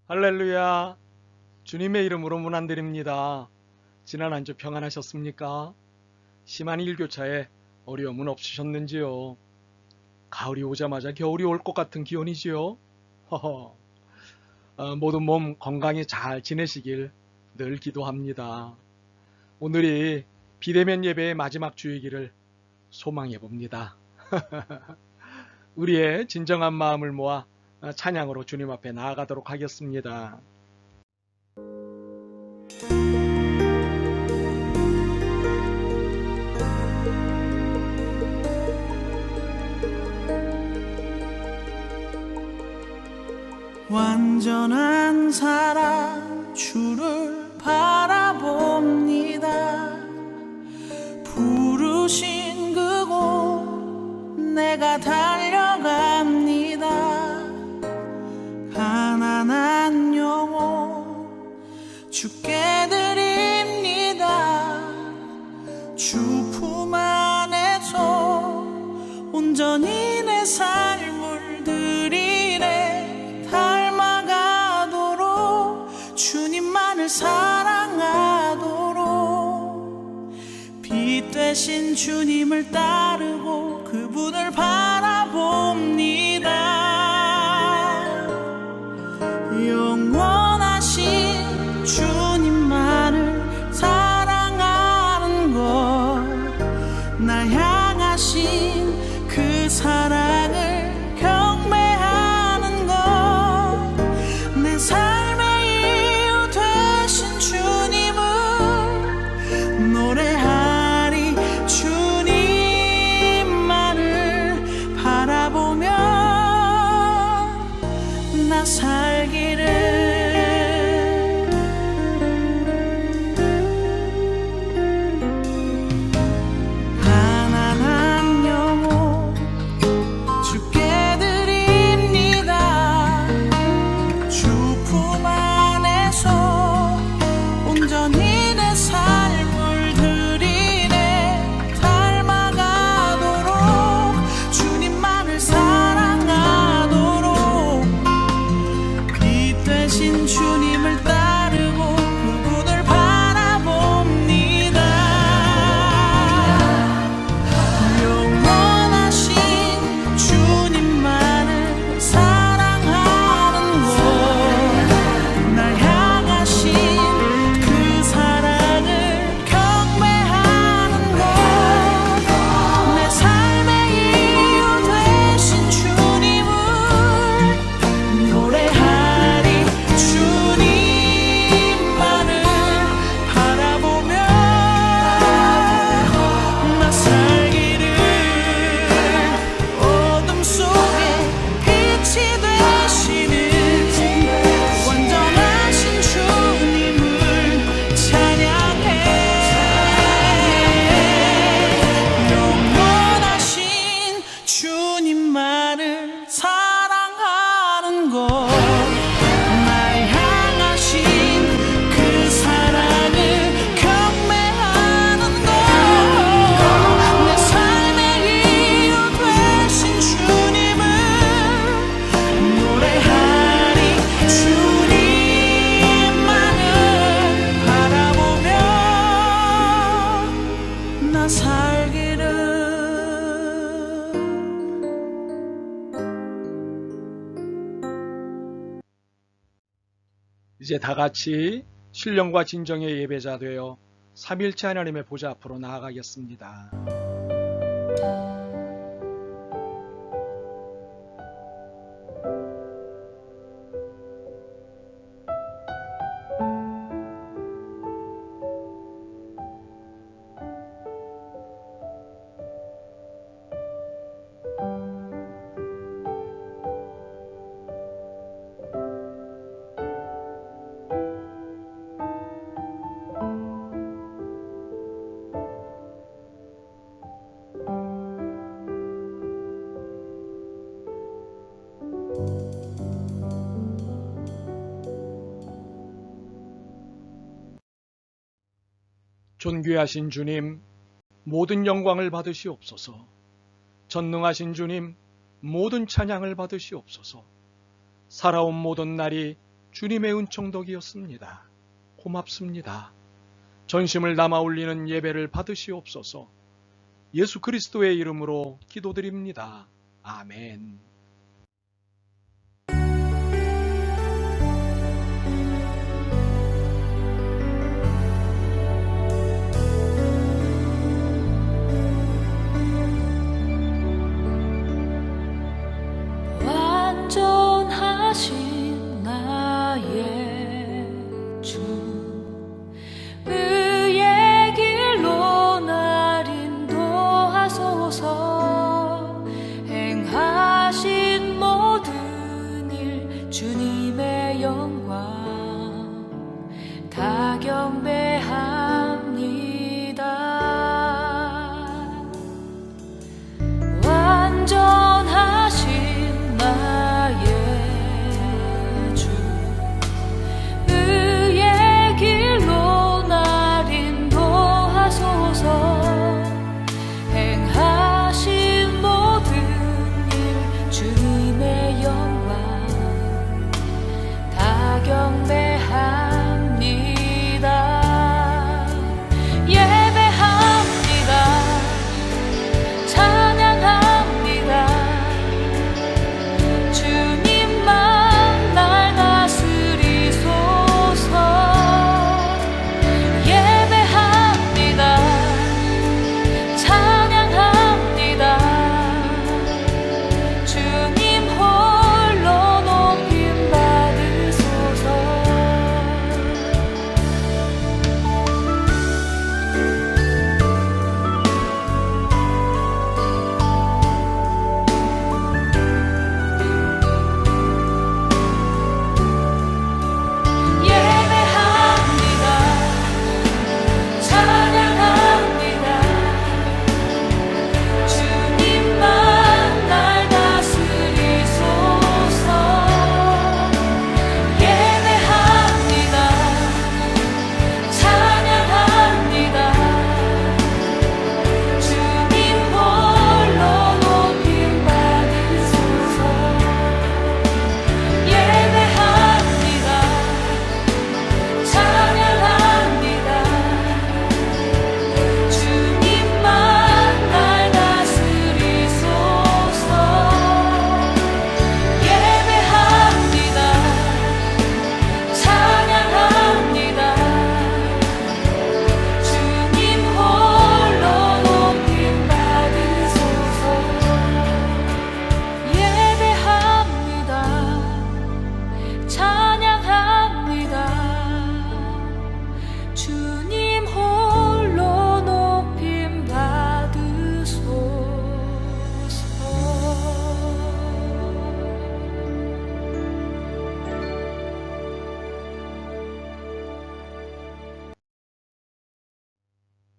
할렐루야. 주님의 이름으로 문안드립니다. 지난 한 주 평안하셨습니까? 심한 일교차에 어려움은 없으셨는지요? 가을이 오자마자 겨울이 올 것 같은 기온이지요? 허허. 모두 몸 건강히 잘 지내시길 늘 기도합니다. 오늘이 비대면 예배의 마지막 주이기를 소망해 봅니다. 우리의 진정한 마음을 모아 찬양으로 주님 앞에 나아가도록 하겠습니다. 완전한 사랑 주를 바라봅니다. 부르신 그곳 내가 달려갑니다. 가난한 영혼 주께 드립니다. 주 품 안에서 온전히 내 삶을 드리네. 닮아가도록 주님만을 사랑하도록 빛 되신 주님을 따르고 그분을 바라봅니다. 영원하신 주님만을 사랑하는 것, 나 향하신 그 사랑을 경배하는 것, 내 삶의 이유 되신 주님을 노래하리. 주님만을 바라보며 나 살기를. 가난한 영혼 주께 드립니다. 주 품 안에서 온전히 내 삶을 드리네. 닮아가도록 주님만을 사랑하도록 빛 되신 주님을 따르고 그분을 바라봅니다. 영원하신 주님만을 사랑하는 것, 날 향하신 그 사랑을 경배하는 것, 내 삶의 이유 되신 주님을 노래하리. 주님만을 바라보며 나 살기를. 어둠 속에 빛이 되시는 완전하신 주님을 찬양해. 영원하신 주님만을 사랑하는 것, 날 향하신 그 사랑을 경배하는 것, 내 삶의 이유 되신 주님을 노래하리. 주님만을 바라보며 나 살기를. 이제 다 같이 신령과 진정의 예배자 되어 삼일체 하나님의 보좌 앞으로 나아가겠습니다. 존귀하신 주님, 모든 영광을 받으시옵소서. 전능하신 주님, 모든 찬양을 받으시옵소서. 살아온 모든 날이 주님의 은총덕이었습니다. 고맙습니다. 전심을 담아 올리는 예배를 받으시옵소서. 예수 그리스도의 이름으로 기도드립니다. 아멘. 완전하신 나의 주 의의 길로 날 인도하소서. 행하신 모든 일 주님의 영광 다 경배합니다. 완전하신 나의 주 의의 길로 날 인도하소서. 행하신 모든 일 주님의 영광 다 경배합니다. 예배합니다. 찬양합니다. 주님만 날 다스리소서. 예배합니다. 찬양합니다. 주님 홀로 높임 받으소서. 예배합니다. 찬양합니다. 주님만 날 다스리소서. 예배합니다. 찬양합니다. 주님 홀로 높임 받으소서. 예배합니다. 찬양합니다. 주님만 날 다스리소서. 예배합니다. 찬양합니다. 주님 홀로 높임 받으소서. 예배합니다. 찬양합니다. 주님 홀로 높임 받으소서.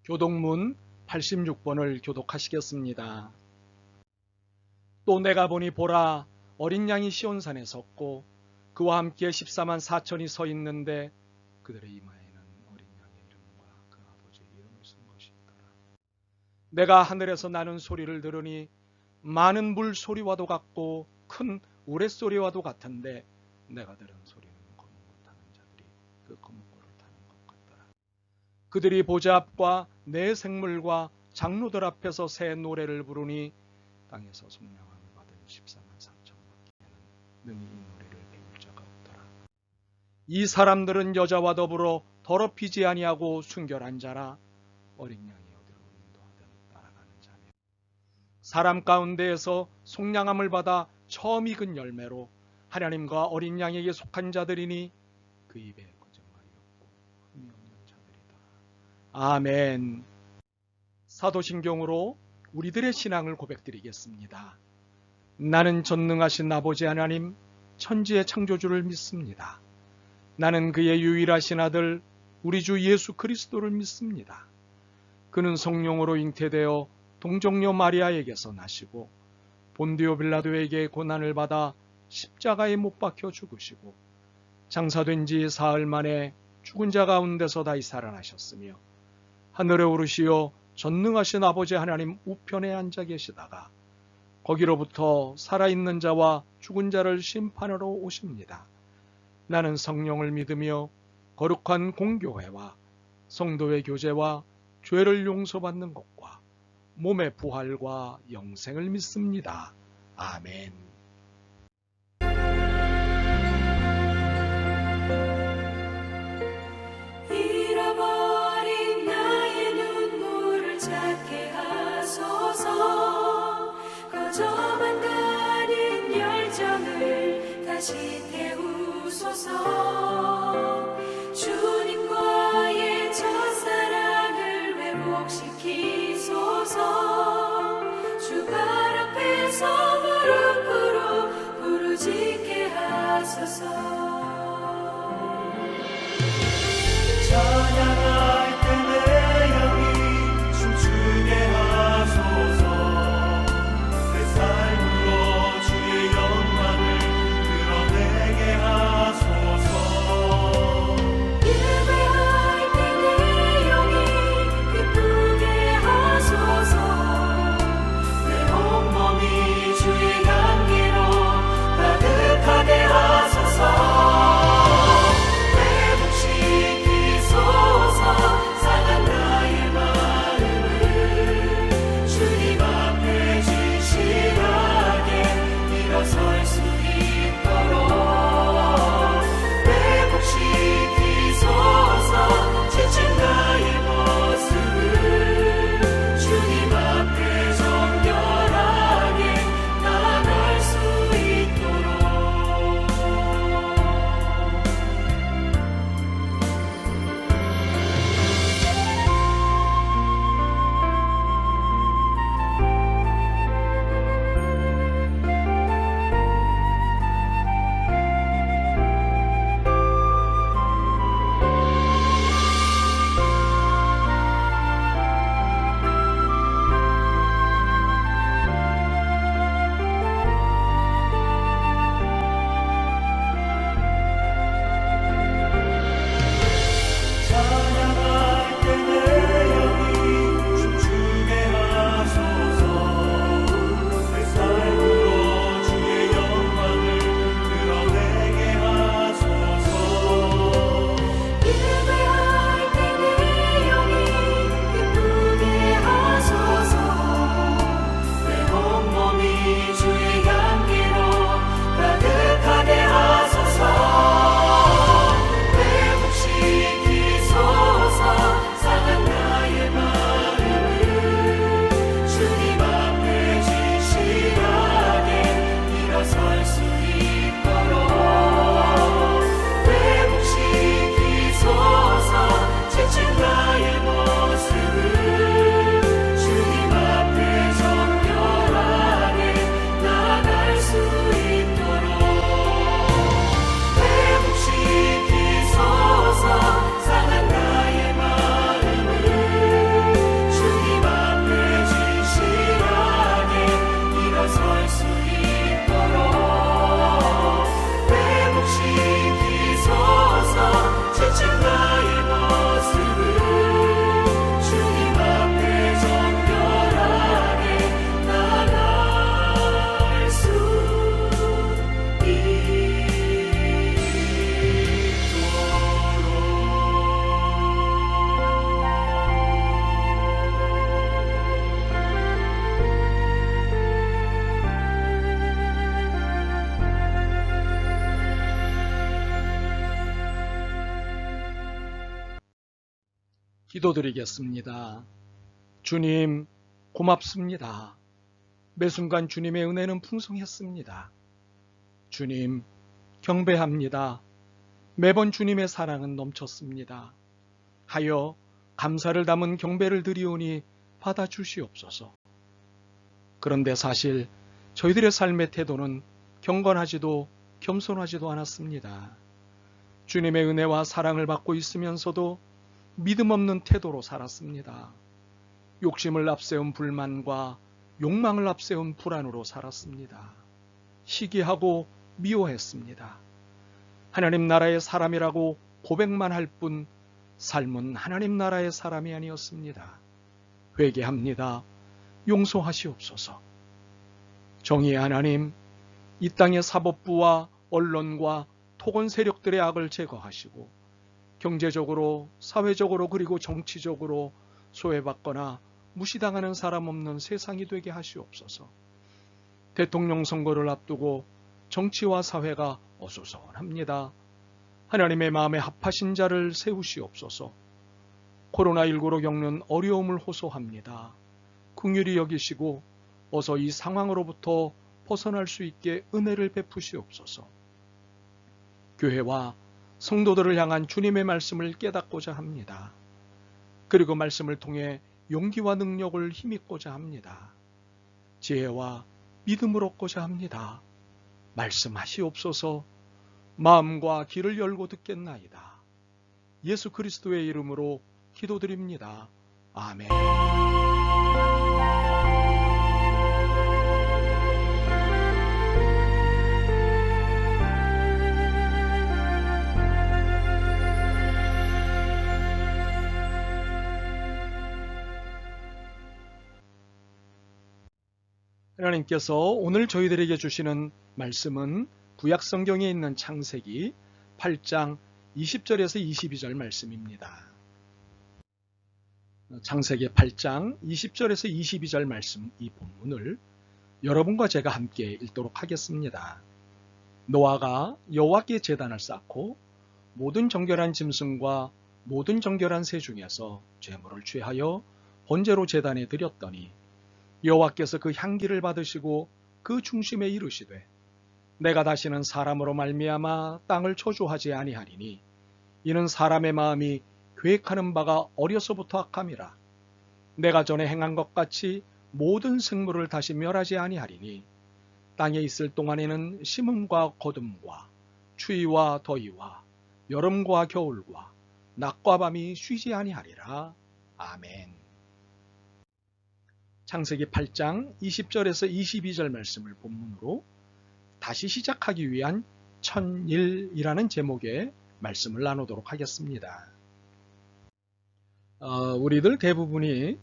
교독문 86번을 교독하시겠습니다. 또 내가 보니 보라, 어린 양이 시온산에 섰고 그와 함께 14만 4천이 서 있는데 그들의 이마에는 어린 양의 이름과 그 아버지의 이름을 쓴 것이 있더라. 내가 하늘에서 나는 소리를 들으니 많은 물 소리와도 같고 큰 우레소리와도 같은데 내가 들은 소리는 거뭇고 타는 자들이 그 거뭇고를 타는 것 같더라. 그들이 보좌 앞과 네 생물과 장로들 앞에서 새 노래를 부르니 땅에서 속량함을 받은 14만 4천 밖에는 능히 이 노래를 배울 자가 없더라. 이 사람들은 여자와 더불어 더럽히지 아니하고 순결한 자라. 어린 양이 어디로 인도하든 따라가는 자며 사람 가운데에서 속량함을 받아 처음 익은 열매로 하나님과 어린 양에게 속한 자들이니 그 입에 거짓말이 없고 흠이 없는 자들이다. 아멘. 사도신경으로 우리들의 신앙을 고백드리겠습니다. 나는 전능하신 아버지 하나님, 천지의 창조주를 믿습니다. 나는 그의 유일하신 아들 우리 주 예수 그리스도를 믿습니다. 그는 성령으로 잉태되어 동정녀 마리아에게서 나시고 본디오 빌라도에게 고난을 받아 십자가에 못 박혀 죽으시고 장사된 지 사흘 만에 죽은 자 가운데서 다시 살아나셨으며 하늘에 오르시어 전능하신 아버지 하나님 우편에 앉아 계시다가 거기로부터 살아있는 자와 죽은 자를 심판하러 오십니다. 나는 성령을 믿으며 거룩한 공교회와 성도의 교제와 죄를 용서받는 것과 몸의 부활과 영생을 믿습니다. 아멘. 잃어버린 나의 눈물을 찾게 하소서. 꺼져만 가는 열정을 다시 태우소서. 주님과의 첫사랑을 회복시키소서. 주 발 앞에서 무릎 꿇어 부르짖게 하소서. 찬양할 때 내 영이 춤추게 하소서. 내 삶으로 주의 영광을 드러내게 하소서. 예배할 때 내 영이 기쁘게 하소서. 내 온몸이 주의 향기로 가득하게 하소서. 상한 나의 마음을 주님 앞에 진실하게 일어설 수 있도록 회복시키소서. 지친 나의 모습을 주님 앞에 정결하게 나아갈 수 있도록. 찬양할 때 내 영이 춤추게 하소서. 내 삶으로 주의 영광을 드러내게 하소서. 예배할 때 내 영이 기쁘게 하소서. 내 온몸이 주의 향기로 가득하게 하소서. 회복시키소서. 상한 나의 마음을 주님 앞에 진실하게 일어설 수 있도록 회복시키소서. 지친 나의 모습을 주님 앞에 정결하게 나아갈 수 있도록 회복시키소서. 상한 나의 마음을 주님 앞에 진실하게 일어설 수 있도록 회복시키소서. 지친 나의 모습을 주님 앞에 정결하게 나아갈 수 기도드리겠습니다. 주님, 고맙습니다. 매 순간 주님의 은혜는 풍성했습니다. 주님, 경배합니다. 매번 주님의 사랑은 넘쳤습니다. 하여 감사를 담은 경배를 드리오니 받아주시옵소서. 그런데 사실 저희들의 삶의 태도는 경건하지도 겸손하지도 않았습니다. 주님의 은혜와 사랑을 받고 있으면서도 믿음 없는 태도로 살았습니다. 욕심을 앞세운 불만과 욕망을 앞세운 불안으로 살았습니다. 시기하고 미워했습니다. 하나님 나라의 사람이라고 고백만 할 뿐 삶은 하나님 나라의 사람이 아니었습니다. 회개합니다. 용서하시옵소서. 정의의 하나님, 이 땅의 사법부와 언론과 토건 세력들의 악을 제거하시고 경제적으로, 사회적으로 그리고 정치적으로 소외받거나 무시당하는 사람 없는 세상이 되게 하시옵소서. 대통령 선거를 앞두고 정치와 사회가 어수선합니다. 하나님의 마음에 합하신 자를 세우시옵소서. 코로나19로 겪는 어려움을 호소합니다. 긍휼히 여기시고 어서 이 상황으로부터 벗어날 수 있게 은혜를 베푸시옵소서. 교회와 성도들을 향한 주님의 말씀을 깨닫고자 합니다. 그리고 말씀을 통해 용기와 능력을 힘입고자 합니다. 지혜와 믿음을 얻고자 합니다. 말씀하시옵소서. 마음과 귀를 열고 듣겠나이다. 예수 그리스도의 이름으로 기도드립니다. 아멘. 하나님께서 오늘 저희들에게 주시는 말씀은 구약 성경에 있는 창세기 8장 20절에서 22절 말씀입니다. 창세기 8장 20절에서 22절 말씀 이 본문을 여러분과 제가 함께 읽도록 하겠습니다. 노아가 여호와께 제단을 쌓고 모든 정결한 짐승과 모든 정결한 새 중에서 제물을 취하여 번제로 제단에 드렸더니 여호와께서 그 향기를 받으시고 그 중심에 이르시되 내가 다시는 사람으로 말미암아 땅을 초조하지 아니하리니 이는 사람의 마음이 계획하는 바가 어려서부터 악함이라. 내가 전에 행한 것 같이 모든 생물을 다시 멸하지 아니하리니 땅에 있을 동안에는 심음과 거둠과 추위와 더위와 여름과 겨울과 낮과 밤이 쉬지 아니하리라. 아멘. 창세기 8장 20절에서 22절 말씀을 본문으로 다시 시작하기 위한 천일이라는 제목의 말씀을 나누도록 하겠습니다. 우리들 대부분이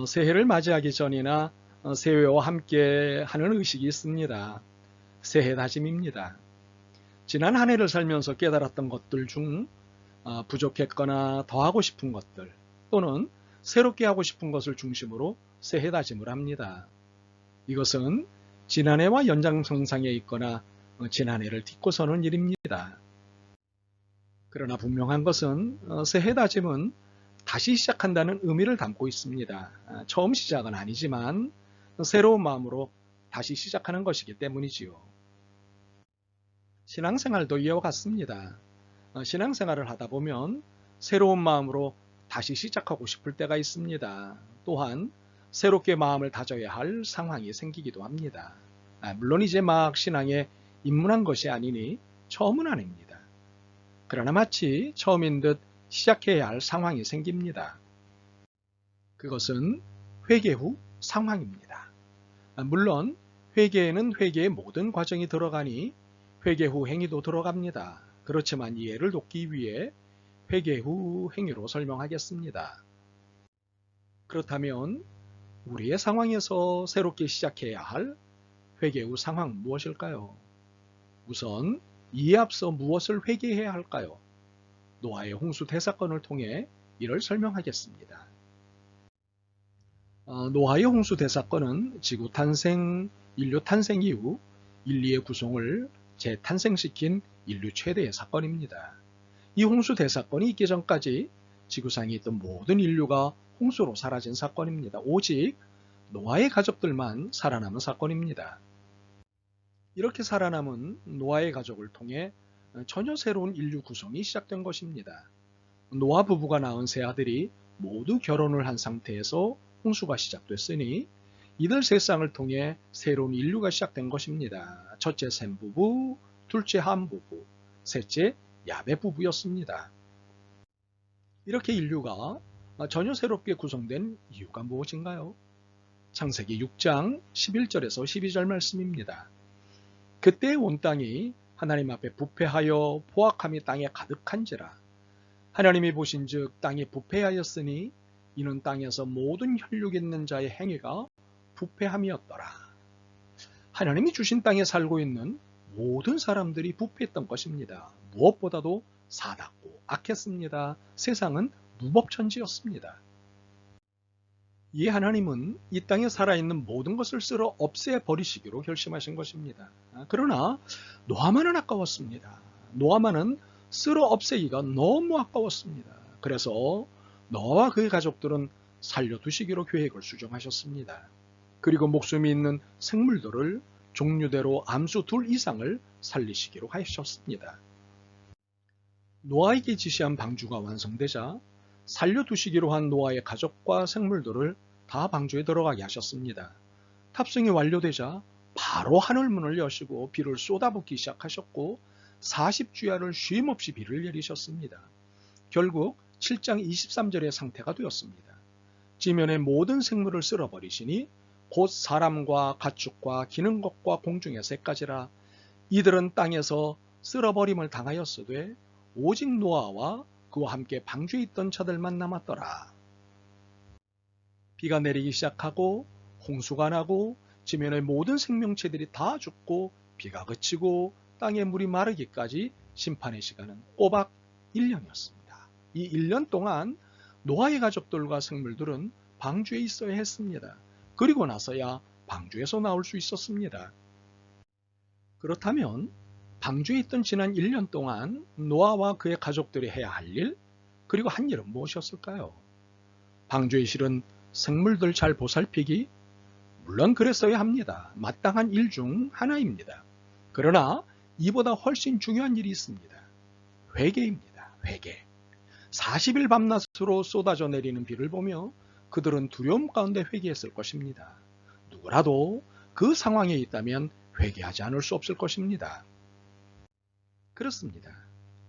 새해를 맞이하기 전이나 새해와 함께 하는 의식이 있습니다. 새해 다짐입니다. 지난 한 해를 살면서 깨달았던 것들 중 부족했거나 더 하고 싶은 것들 또는 새롭게 하고 싶은 것을 중심으로 새해 다짐을 합니다. 이것은 지난해와 연장선상에 있거나 지난해를 딛고서는 일입니다. 그러나 분명한 것은 새해 다짐은 다시 시작한다는 의미를 담고 있습니다. 처음 시작은 아니지만 새로운 마음으로 다시 시작하는 것이기 때문이지요. 신앙생활도 이와 같습니다. 신앙생활을 하다 보면 새로운 마음으로 다시 시작하고 싶을 때가 있습니다. 또한 새롭게 마음을 다져야 할 상황이 생기기도 합니다. 물론 이제 막 신앙에 입문한 것이 아니니 처음은 아닙니다. 그러나 마치 처음인 듯 시작해야 할 상황이 생깁니다. 그것은 회개 후 상황입니다. 물론 회개에는 회개의 모든 과정이 들어가니 회개 후 행위도 들어갑니다. 그렇지만 이해를 돕기 위해 회개 후 행위로 설명하겠습니다. 그렇다면 우리의 상황에서 새롭게 시작해야 할 회개 후 상황 무엇일까요? 우선 이에 앞서 무엇을 회개해야 할까요? 노아의 홍수 대사건을 통해 이를 설명하겠습니다. 노아의 홍수 대사건은 지구 탄생, 인류 탄생 이후 인류의 구성을 재탄생시킨 인류 최대의 사건입니다. 이 홍수 대사건이 있기 전까지 지구상에 있던 모든 인류가 홍수로 사라진 사건입니다. 오직 노아의 가족들만 살아남은 사건입니다. 이렇게 살아남은 노아의 가족을 통해 전혀 새로운 인류 구성이 시작된 것입니다. 노아 부부가 낳은 세 아들이 모두 결혼을 한 상태에서 홍수가 시작됐으니 이들 세 쌍을 통해 새로운 인류가 시작된 것입니다. 첫째 셈 부부, 둘째 함 부부, 셋째 야벳 부부였습니다. 이렇게 인류가 전혀 새롭게 구성된 이유가 무엇인가요? 창세기 6장 11절에서 12절 말씀입니다. 그때 온 땅이 하나님 앞에 부패하여 포악함이 땅에 가득한지라. 하나님이 보신즉 땅이 부패하였으니 이는 땅에서 모든 혈육 있는 자의 행위가 부패함이었더라. 하나님이 주신 땅에 살고 있는 모든 사람들이 부패했던 것입니다. 무엇보다도 사납고 악했습니다. 세상은 무법천지였습니다. 이 하나님은 이 땅에 살아있는 모든 것을 쓸어 없애버리시기로 결심하신 것입니다. 그러나 노아만은 아까웠습니다. 노아만은 쓸어 없애기가 너무 아까웠습니다. 그래서 노아와 그의 가족들은 살려두시기로 계획을 수정하셨습니다. 그리고 목숨이 있는 생물들을 종류대로 암수 2 이상을 살리시기로 하셨습니다. 노아에게 지시한 방주가 완성되자 살려두시기로 한 노아의 가족과 생물들을 다 방주에 들어가게 하셨습니다. 탑승이 완료되자 바로 하늘문을 여시고 비를 쏟아붓기 시작하셨고 40주야를 쉼없이 비를 내리셨습니다. 결국 7장 23절의 상태가 되었습니다. 지면의 모든 생물을 쓸어버리시니 곧 사람과 가축과 기는 것과 공중의 새까지라. 이들은 땅에서 쓸어버림을 당하였으되 오직 노아와 그와 함께 방주에 있던 자들만 남았더라. 비가 내리기 시작하고 홍수가 나고 지면의 모든 생명체들이 다 죽고 비가 그치고 땅에 물이 마르기까지 심판의 시간은 꼬박 1년이었습니다. 이 1년 동안 노아의 가족들과 생물들은 방주에 있어야 했습니다. 그리고 나서야 방주에서 나올 수 있었습니다. 그렇다면 방주에 있던 지난 1년 동안 노아와 그의 가족들이 해야 할 일, 그리고 한 일은 무엇이었을까요? 방주에 실은 생물들 잘 보살피기? 물론 그랬어야 합니다. 마땅한 일 중 하나입니다. 그러나 이보다 훨씬 중요한 일이 있습니다. 회개입니다. 회개. 40일 밤낮으로 쏟아져 내리는 비를 보며 그들은 두려움 가운데 회개했을 것입니다. 누구라도 그 상황에 있다면 회개하지 않을 수 없을 것입니다. 그렇습니다.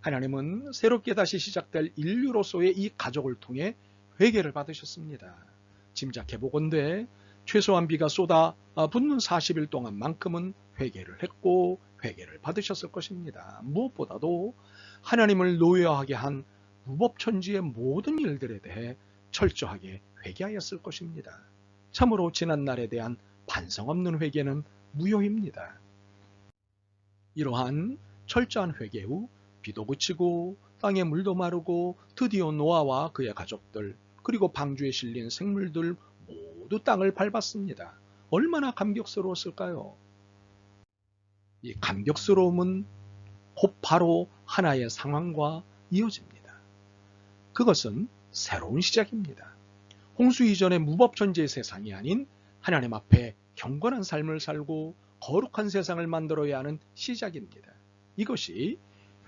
하나님은 새롭게 다시 시작될 인류로서의 이 가족을 통해 회개를 받으셨습니다. 짐작해보건대 최소한 비가 쏟아 붓는 40일 동안만큼은 회개를 했고 회개를 받으셨을 것입니다. 무엇보다도 하나님을 노여하게 한 무법천지의 모든 일들에 대해 철저하게 회개하였을 것입니다. 참으로 지난날에 대한 반성 없는 회개는 무효입니다. 이러한 철저한 회개 후 비도 그치고 땅에 물도 마르고 드디어 노아와 그의 가족들 그리고 방주에 실린 생물들 모두 땅을 밟았습니다. 얼마나 감격스러웠을까요? 이 감격스러움은 곧바로 하나의 상황과 이어집니다. 그것은 새로운 시작입니다. 홍수 이전의 무법천지의 세상이 아닌 하나님 앞에 경건한 삶을 살고 거룩한 세상을 만들어야 하는 시작입니다. 이것이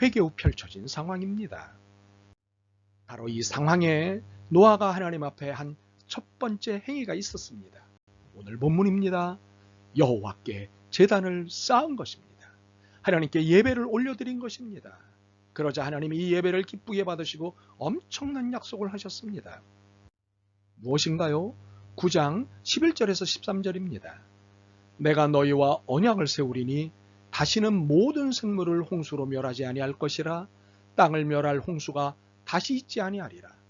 회개 후 펼쳐진 상황입니다. 바로 이 상황에 노아가 하나님 앞에 한 첫 번째 행위가 있었습니다. 오늘 본문입니다. 여호와께 제단을 쌓은 것입니다. 하나님께 예배를 올려드린 것입니다. 그러자 하나님이 이 예배를 기쁘게 받으시고 엄청난 약속을 하셨습니다. 무엇인가요? 9장 11절에서 13절입니다. 내가 너희와 언약을 세우리니 다시는 모든 생물을 홍수로 멸하지 아니할 것이라. 땅을 멸할 홍수가 다시 있지 아니하리라.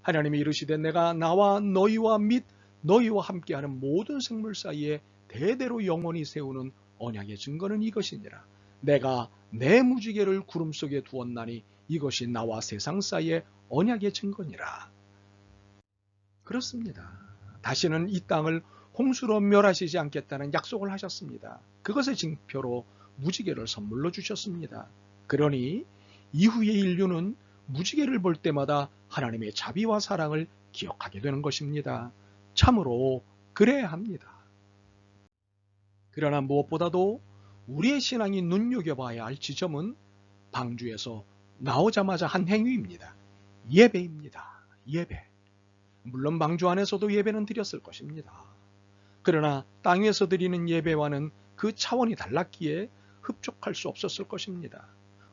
하나님이 이르시되 내가 나와 너희와 및 너희와 함께하는 모든 생물 사이에 대대로 영원히 세우는 언약의 증거는 이것이니라. 내가 내 무지개를 구름 속에 두었나니 이것이 나와 세상 사이의 언약의 증거니라. 그렇습니다. 다시는 이 땅을 홍수로 멸하시지 않겠다는 약속을 하셨습니다. 그것의 징표로 무지개를 선물로 주셨습니다. 그러니 이후의 인류는 무지개를 볼 때마다 하나님의 자비와 사랑을 기억하게 되는 것입니다. 참으로 그래야 합니다. 그러나 무엇보다도 우리의 신앙이 눈여겨봐야 할 지점은 방주에서 나오자마자 한 행위입니다. 예배입니다. 예배. 물론 방주 안에서도 예배는 드렸을 것입니다. 그러나 땅 위에서 드리는 예배와는 그 차원이 달랐기에 흡족할 수 없었을 것입니다.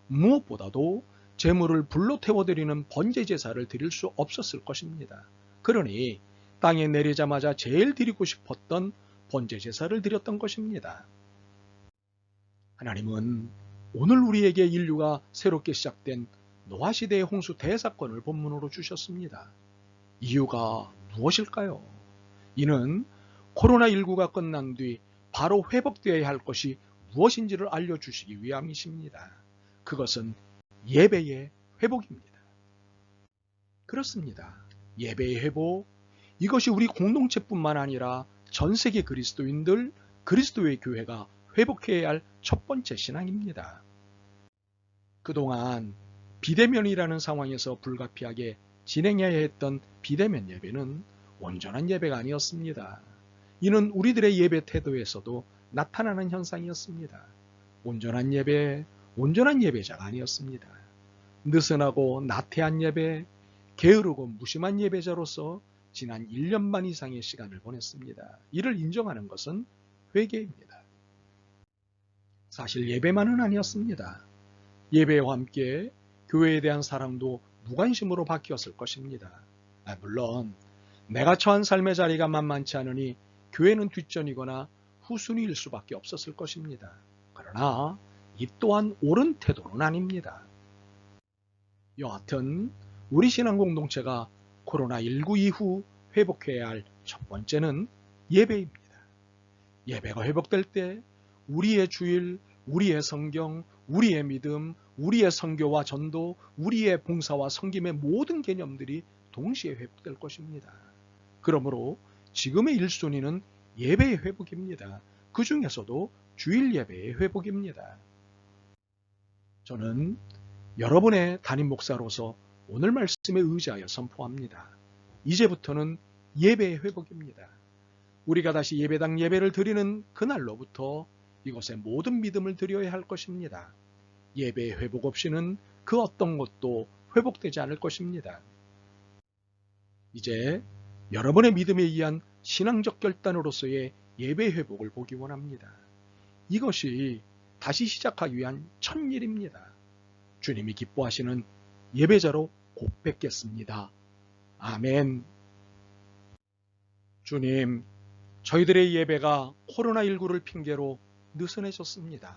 무엇보다도 제물을 불로 태워드리는 번제제사를 드릴 수 없었을 것입니다. 그러니 땅에 내리자마자 제일 드리고 싶었던 번제제사를 드렸던 것입니다. 하나님은 오늘 우리에게 인류가 새롭게 시작된 노아시대의 홍수 대사건을 본문으로 주셨습니다. 이유가 무엇일까요? 이는 코로나19가 끝난 뒤 바로 회복되어야 할 것이 무엇인지를 알려주시기 위함이십니다. 그것은 예배의 회복입니다. 그렇습니다. 예배의 회복, 이것이 우리 공동체뿐만 아니라 전 세계 그리스도인들, 그리스도의 교회가 회복해야 할 첫 번째 신앙입니다. 그동안 비대면이라는 상황에서 불가피하게 진행해야 했던 비대면 예배는 온전한 예배가 아니었습니다. 이는 우리들의 예배 태도에서도 나타나는 현상이었습니다. 온전한 예배, 온전한 예배자가 아니었습니다. 느슨하고 나태한 예배, 게으르고 무심한 예배자로서 지난 1년 반 이상의 시간을 보냈습니다. 이를 인정하는 것은 회개입니다. 사실 예배만은 아니었습니다. 예배와 함께 교회에 대한 사랑도 무관심으로 바뀌었을 것입니다. 물론 내가 처한 삶의 자리가 만만치 않으니 교회는 뒷전이거나 후순위일 수밖에 없었을 것입니다. 그러나 이 또한 옳은 태도는 아닙니다. 여하튼 우리 신앙 공동체가 코로나19 이후 회복해야 할 첫 번째는 예배입니다. 예배가 회복될 때 우리의 주일, 우리의 성경, 우리의 믿음, 우리의 선교와 전도, 우리의 봉사와 섬김의 모든 개념들이 동시에 회복될 것입니다. 그러므로 지금의 1순위는 예배의 회복입니다. 그 중에서도 주일 예배의 회복입니다. 저는 여러분의 담임 목사로서 오늘 말씀에 의지하여 선포합니다. 이제부터는 예배의 회복입니다. 우리가 다시 예배당 예배를 드리는 그날로부터 이곳에 모든 믿음을 드려야 할 것입니다. 예배의 회복 없이는 그 어떤 것도 회복되지 않을 것입니다. 이제 여러분의 믿음에 의한 신앙적 결단으로서의 예배 회복을 보기 원합니다. 이것이 다시 시작하기 위한 첫 일입니다. 주님이 기뻐하시는 예배자로 곧 뵙겠습니다. 아멘. 주님, 저희들의 예배가 코로나19를 핑계로 느슨해졌습니다.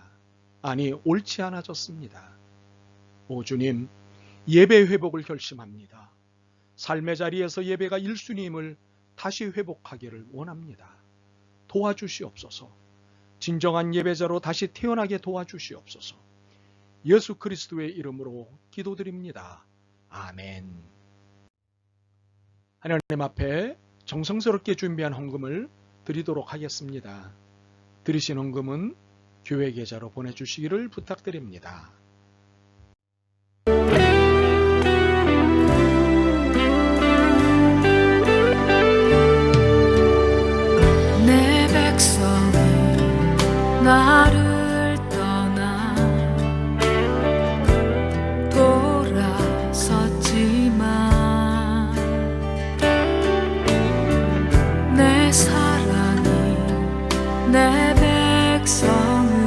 아니, 옳지 않아졌습니다. 오 주님, 예배 회복을 결심합니다. 삶의 자리에서 예배가 1순위임을 다시 회복하기를 원합니다. 도와주시옵소서. 진정한 예배자로 다시 태어나게 도와주시옵소서. 예수 그리스도의 이름으로 기도드립니다. 아멘. 하나님 앞에 정성스럽게 준비한 헌금을 드리도록 하겠습니다. 드리신 헌금은 교회 계좌로 보내주시기를 부탁드립니다. 내 백성이 나를 떠나 돌아섰지만 내 사랑이 내 백성을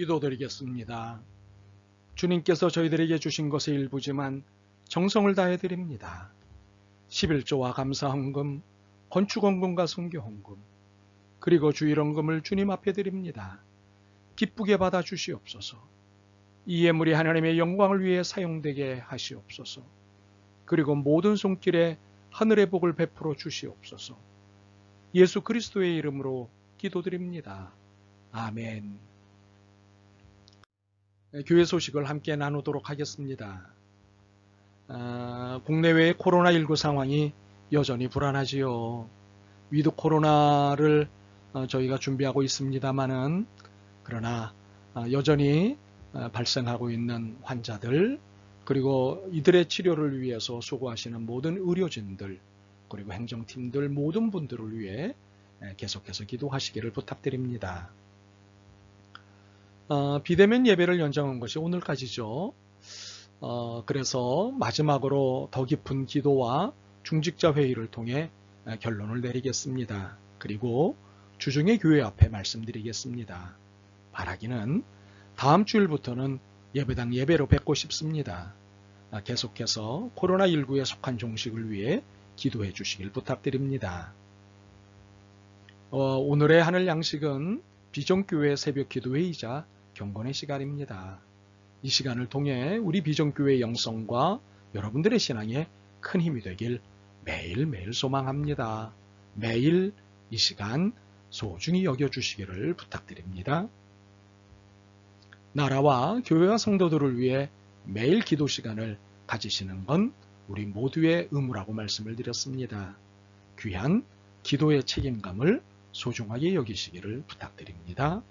기도드리겠습니다. 주님께서 저희들에게 주신 것의 일부지만 정성을 다해 드립니다. 11조와 감사헌금, 건축헌금과 선교헌금, 그리고 주일헌금을 주님 앞에 드립니다. 기쁘게 받아 주시옵소서. 이 예물이 하나님의 영광을 위해 사용되게 하시옵소서. 그리고 모든 손길에 하늘의 복을 베풀어 주시옵소서. 예수 그리스도의 이름으로 기도드립니다. 아멘. 교회 소식을 함께 나누도록 하겠습니다. 국내외의 코로나19 상황이 여전히 불안하지요. 위드 코로나를 저희가 준비하고 있습니다마는 그러나 여전히 발생하고 있는 환자들, 그리고 이들의 치료를 위해서 수고하시는 모든 의료진들, 그리고 행정팀들 모든 분들을 위해 계속해서 기도하시기를 부탁드립니다. 비대면 예배를 연장한 것이 오늘까지죠. 그래서 마지막으로 더 깊은 기도와 중직자 회의를 통해 결론을 내리겠습니다. 그리고 주중에 교회 앞에 말씀드리겠습니다. 바라기는 다음 주일부터는 예배당 예배로 뵙고 싶습니다. 계속해서 코로나19에 속한 종식을 위해 기도해 주시길 부탁드립니다. 오늘의 하늘 양식은 비전교회 새벽 기도회이자 경건의 시간입니다. 이 시간을 통해 우리 비전교회 영성과 여러분들의 신앙에 큰 힘이 되길 매일매일 소망합니다. 매일 이 시간 소중히 여겨주시기를 부탁드립니다. 나라와 교회와 성도들을 위해 매일 기도 시간을 가지시는 건 우리 모두의 의무라고 말씀을 드렸습니다. 귀한 기도의 책임감을 소중하게 여기시기를 부탁드립니다.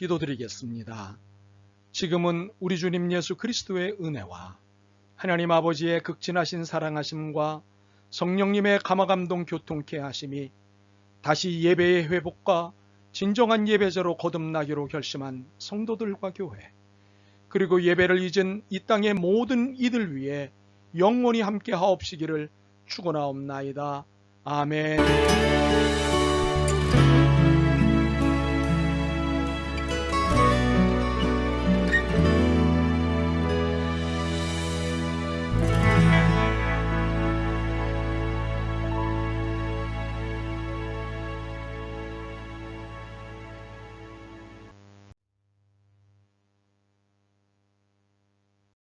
기도드리겠습니다. 지금은 우리 주님 예수 그리스도의 은혜와 하나님 아버지의 극진하신 사랑하심과 성령님의 감화감동 교통케 하심이 다시 예배의 회복과 진정한 예배자로 거듭나기로 결심한 성도들과 교회, 그리고 예배를 잊은 이 땅의 모든 이들 위해 영원히 함께 하옵시기를 축원하옵나이다. 아멘.